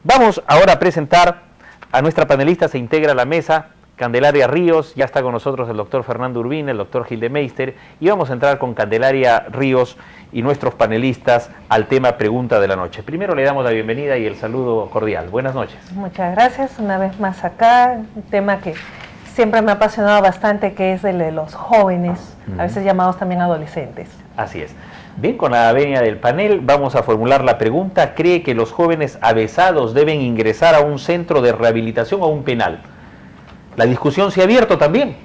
Vamos ahora a presentar a nuestra panelista, se integra a la mesa, Candelaria Ríos, ya está con nosotros el doctor Fernando Urbina, el doctor Gildemeister, y vamos a entrar con Candelaria Ríos y nuestros panelistas al tema pregunta de la noche. Primero le damos la bienvenida y el saludo cordial. Buenas noches. Muchas gracias, una vez más acá, un tema que siempre me ha apasionado bastante, que es el de los jóvenes, a veces llamados también adolescentes. Así es. Bien, con la venia del panel vamos a formular la pregunta: ¿cree que los jóvenes avesados deben ingresar a un centro de rehabilitación o a un penal? La discusión se ha abierto también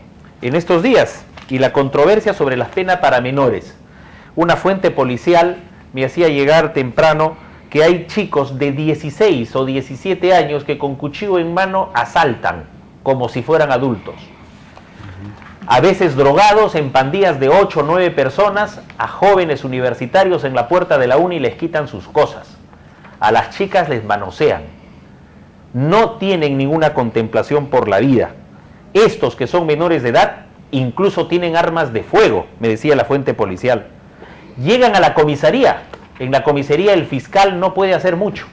en estos días y la controversia sobre las penas para menores. Una fuente policial me hacía llegar temprano que hay chicos de 16 o 17 años que con cuchillo en mano asaltan como si fueran adultos. A veces drogados en pandillas de 8 o 9 personas, a jóvenes universitarios en la puerta de la uni les quitan sus cosas. A las chicas les manosean. No tienen ninguna contemplación por la vida. Estos que son menores de edad incluso tienen armas de fuego, me decía la fuente policial. Llegan a la comisaría. En la comisaría el fiscal no puede hacer mucho,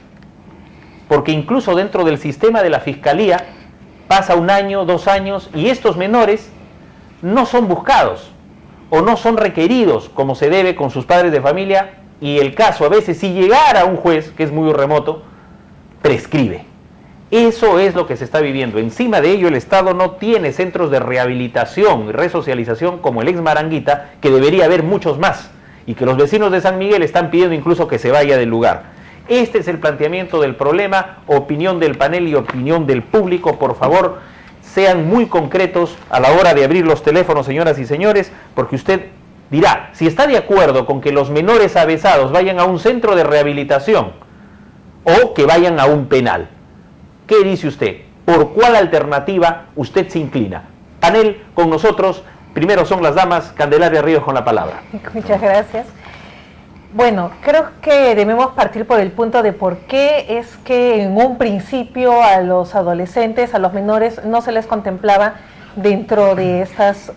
porque incluso dentro del sistema de la fiscalía pasa 1 año, 2 años, y estos menores no son buscados o no son requeridos como se debe con sus padres de familia, y el caso a veces, si llegara a un juez, que es muy remoto, prescribe. Eso es lo que se está viviendo. Encima de ello, el Estado no tiene centros de rehabilitación y resocialización como el ex Maranguita, que debería haber muchos más, y que los vecinos de San Miguel están pidiendo incluso que se vaya del lugar. Este es el planteamiento del problema, opinión del panel y opinión del público. Por favor, sean muy concretos a la hora de abrir los teléfonos, señoras y señores, porque usted dirá si está de acuerdo con que los menores avesados vayan a un centro de rehabilitación o que vayan a un penal. ¿Qué dice usted? ¿Por cuál alternativa usted se inclina? Panel, con nosotros, primero son las damas. Candelaria Ríos con la palabra. Muchas gracias. Bueno, creo que debemos partir por el punto de por qué es que en un principio a los adolescentes, a los menores, no se les contemplaba dentro de estas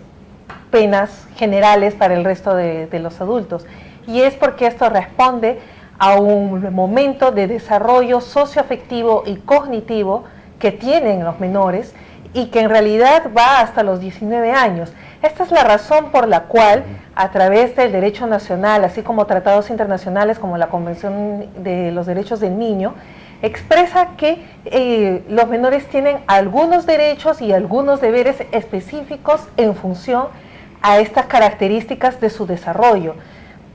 penas generales para el resto de los adultos. Y es porque esto responde a un momento de desarrollo socioafectivo y cognitivo que tienen los menores y que en realidad va hasta los 19 años. Esta es la razón por la cual, a través del derecho nacional, así como tratados internacionales como la Convención de los Derechos del Niño, expresa que los menores tienen algunos derechos y algunos deberes específicos en función a estas características de su desarrollo.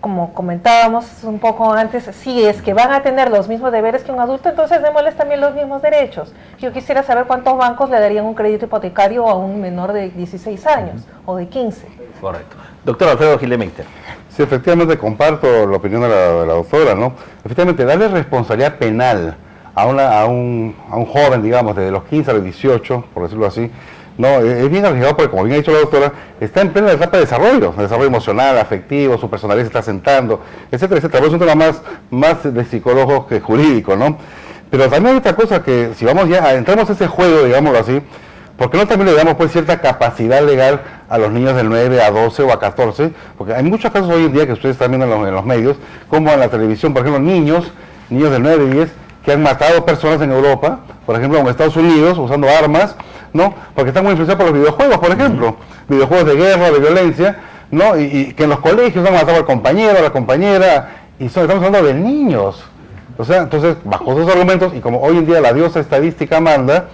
Como comentábamos un poco antes, si es que van a tener los mismos deberes que un adulto, entonces démosles también los mismos derechos. Yo quisiera saber cuántos bancos le darían un crédito hipotecario a un menor de 16 años o de 15. Correcto. Doctor Alfredo Gildemeister. Sí, efectivamente comparto la opinión de la doctora, ¿no? Efectivamente, darle responsabilidad penal a un joven, digamos, desde los 15 a los 18, por decirlo así, no, es bien arriesgado porque, como bien ha dicho la doctora, está en plena etapa de desarrollo emocional, afectivo, su personalidad se está asentando, etcétera, etcétera. Es un tema más de psicólogos que jurídico, ¿no? Pero también hay otra cosa que, si vamos ya, entramos a ese juego, digámoslo así, ¿por qué no también le damos pues cierta capacidad legal a los niños del 9 a 12 o a 14? Porque hay muchos casos hoy en día que ustedes están viendo en los medios, como en la televisión, por ejemplo, niños del 9 y 10, que han matado personas en Europa, por ejemplo, en Estados Unidos, usando armas, ¿no? Porque están muy influenciados por los videojuegos, por ejemplo, videojuegos de guerra, de violencia, ¿no? Y que en los colegios han matado al compañero, a la compañera, y estamos hablando de niños. O sea, entonces, bajo esos argumentos, y como hoy en día la diosa estadística manda,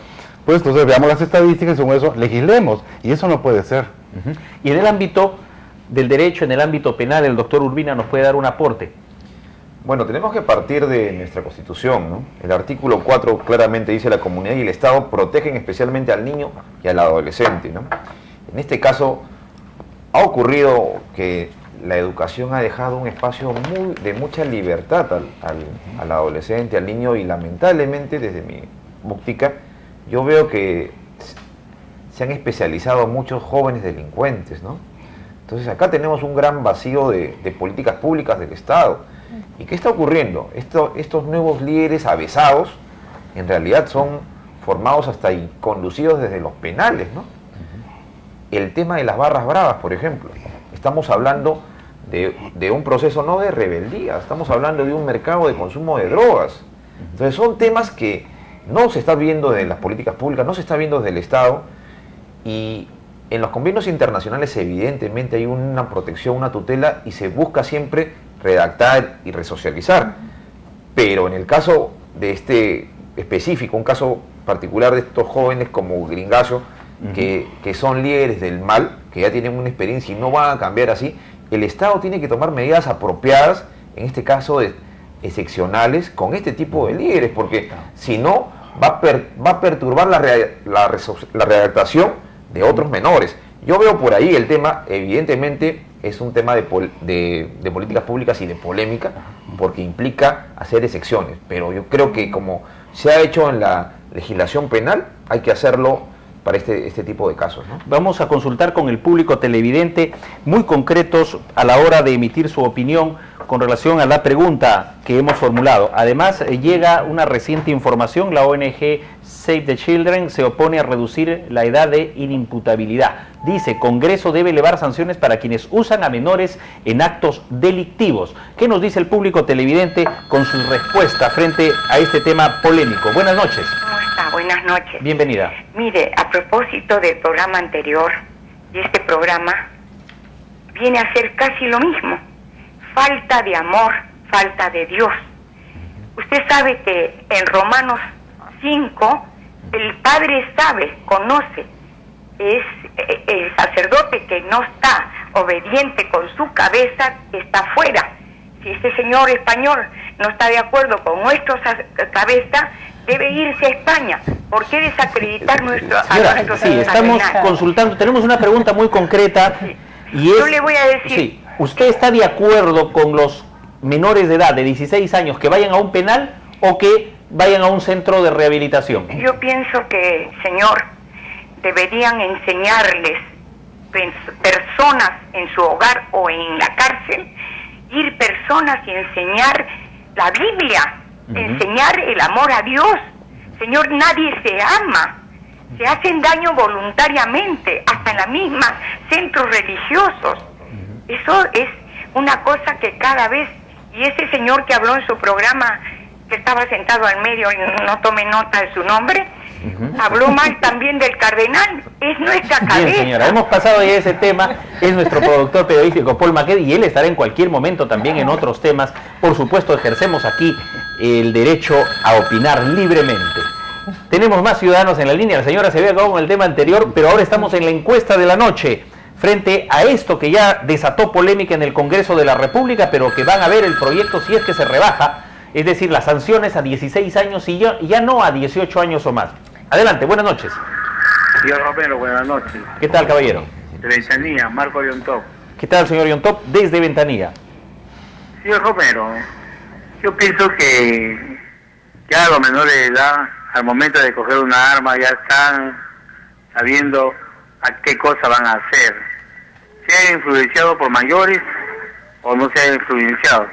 pues entonces veamos las estadísticas y según eso legislemos, y eso no puede ser. Y en el ámbito del derecho, en el ámbito penal, el doctor Urbina nos puede dar un aporte. Bueno, tenemos que partir de nuestra Constitución, ¿no? El artículo 4 claramente dice: la comunidad y el Estado protegen especialmente al niño y al adolescente, ¿no? En este caso, ha ocurrido que la educación ha dejado un espacio de mucha libertad al adolescente, al niño, y lamentablemente, desde mi óptica, yo veo que se han especializado muchos jóvenes delincuentes, ¿no? Entonces acá tenemos un gran vacío de políticas públicas del Estado. ¿Y qué está ocurriendo? Estos nuevos líderes avesados en realidad son formados hasta y conducidos desde los penales, ¿no? El tema de las barras bravas, por ejemplo. Estamos hablando de un proceso no de rebeldía, estamos hablando de un mercado de consumo de drogas. Entonces son temas que no se está viendo desde las políticas públicas, no se está viendo desde el Estado, y en los convenios internacionales evidentemente hay una protección, una tutela, y se busca siempre redactar y resocializar. Pero en el caso de este específico, un caso particular de estos jóvenes como Gringallo, que son líderes del mal, que ya tienen una experiencia y no van a cambiar así, el Estado tiene que tomar medidas apropiadas, en este caso excepcionales, con este tipo de líderes, porque si no va a perturbar la redactación de otros menores. Yo veo por ahí el tema, evidentemente es un tema de políticas públicas y de polémica, porque implica hacer excepciones, pero yo creo que como se ha hecho en la legislación penal, hay que hacerlo para este tipo de casos, ¿no? Vamos a consultar con el público televidente muy concretos a la hora de emitir su opinión con relación a la pregunta que hemos formulado. Además, llega una reciente información: la ONG Save the Children se opone a reducir la edad de inimputabilidad. Dice: Congreso debe elevar sanciones para quienes usan a menores en actos delictivos. ¿Qué nos dice el público televidente con su respuesta frente a este tema polémico? Buenas noches. ¿Cómo está? Buenas noches. Bienvenida. Mire, a propósito del programa anterior, y este programa viene a ser casi lo mismo. Falta de amor, falta de Dios. Usted sabe que en Romanos 5, el Padre sabe, conoce, es el sacerdote que no está obediente con su cabeza, está fuera. Si este señor español no está de acuerdo con nuestra cabeza, debe irse a España. ¿Por qué desacreditar a nuestros sí, estamos consultando, tenemos una pregunta muy concreta. Sí. Y es, yo le voy a decir... Sí, ¿usted está de acuerdo con los menores de edad de 16 años que vayan a un penal o que vayan a un centro de rehabilitación? Yo pienso que, señor, deberían enseñarles personas en su hogar o en la cárcel, ir personas y enseñar la Biblia, enseñar el amor a Dios. Señor, nadie se ama, se hacen daño voluntariamente, hasta en la misma centros religiosos. Eso es una cosa que cada vez, y ese señor que habló en su programa, que estaba sentado al medio y no tomé nota de su nombre, habló mal también del cardenal. Es nuestra cabeza. Bien, señora, hemos pasado ya ese tema. Es nuestro productor periodístico Paul Maquet, y él estará en cualquier momento también en otros temas. Por supuesto, ejercemos aquí el derecho a opinar libremente. Tenemos más ciudadanos en la línea. La señora se había acabado con el tema anterior, pero ahora estamos en la encuesta de la noche, frente a esto que ya desató polémica en el Congreso de la República, pero que van a ver el proyecto si es que se rebaja, es decir, las sanciones a 16 años y ya no a 18 años o más. Adelante, buenas noches. Señor Romero, buenas noches. ¿Qué tal, caballero? De Ventanilla, Marco Yontop. ¿Qué tal, señor Yontop? Desde Ventanilla. Señor Romero, yo pienso que ya los menores de edad, al momento de coger una arma, ya están sabiendo a qué cosa van a hacer. Se han influenciado por mayores o no se han influenciado.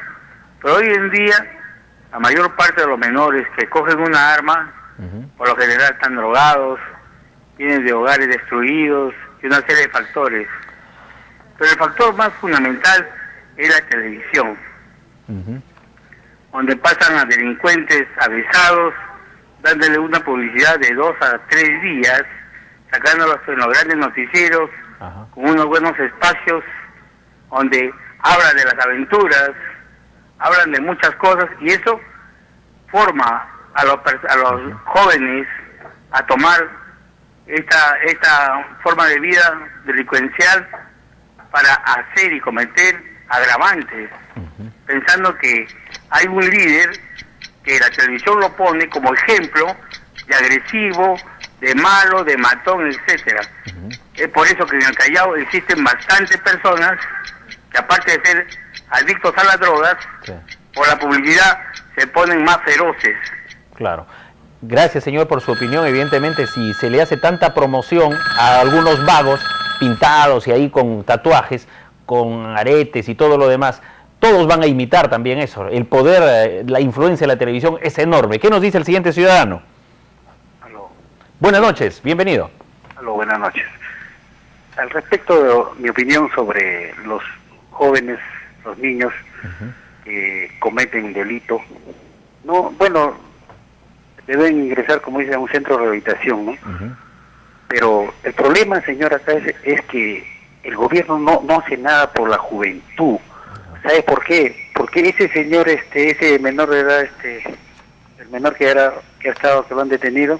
Pero hoy en día, la mayor parte de los menores que cogen una arma, por lo general están drogados, vienen de hogares destruidos y una serie de factores. Pero el factor más fundamental es la televisión, donde pasan a delincuentes avesados, dándole una publicidad de 2 a 3 días, sacándolos en los grandes noticieros, con unos buenos espacios, donde hablan de las aventuras, hablan de muchas cosas, y eso forma a los jóvenes a tomar esta forma de vida delincuencial para hacer y cometer agravantes, pensando que hay un líder que la televisión lo pone como ejemplo de agresivo, de malo, de matón, etcétera. Es por eso que en el Callao existen bastantes personas que, aparte de ser adictos a las drogas, por la publicidad se ponen más feroces. Claro. Gracias, señor, por su opinión. Evidentemente, si se le hace tanta promoción a algunos vagos pintados y ahí con tatuajes, con aretes y todo lo demás, todos van a imitar también eso. El poder, la influencia de la televisión es enorme. ¿Qué nos dice el siguiente ciudadano? Aló. Buenas noches, bienvenido. Aló, buenas noches. Al respecto de mi opinión sobre los jóvenes, los niños que cometen delito, no, bueno, deben ingresar, como dicen, a un centro de rehabilitación, ¿no? Ujú. Pero el problema, señora, acá es que el gobierno no hace nada por la juventud. ¿Sabe por qué? Porque ese señor, ese menor de edad, el menor que ha estado, que lo han detenido,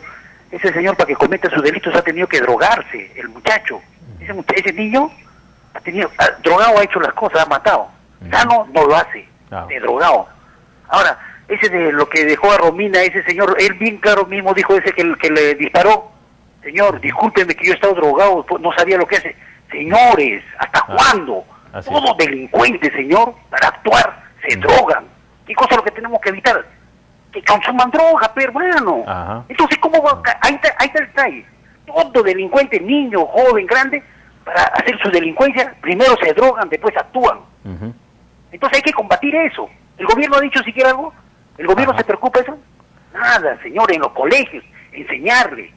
ese señor, para que cometa sus delitos, ha tenido que drogarse, el muchacho. Ese niño drogado ha hecho las cosas, ha matado. Sano no lo hace, de drogado. Ahora, ese de lo que dejó a Romina, ese señor, él bien claro mismo dijo ese que le disparó: señor, discúlpeme que yo he estado drogado, no sabía lo que hace. Señores, ¿hasta cuándo? Todos delincuentes, señor, para actuar, se drogan. ¿Qué cosa es lo que tenemos que evitar? Que consuman droga, pero hermano. Entonces, ¿cómo va? Ahí está el detalle. Todo delincuente, niño, joven, grande, para hacer su delincuencia, primero se drogan, después actúan. Entonces hay que combatir eso. ¿El gobierno ha dicho siquiera algo? ¿El gobierno se preocupa de eso? Nada, señor, en los colegios, enseñarle.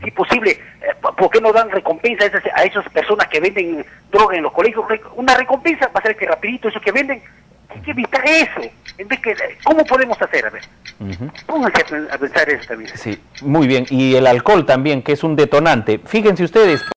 Si es posible, ¿por qué no dan recompensa a esas personas que venden droga en los colegios? Una recompensa va a ser que rapidito esos que venden. Hay que evitar eso. En vez que, ¿cómo podemos hacer? A ver, pónganse a pensar eso también. Sí, muy bien. Y el alcohol también, que es un detonante. Fíjense ustedes.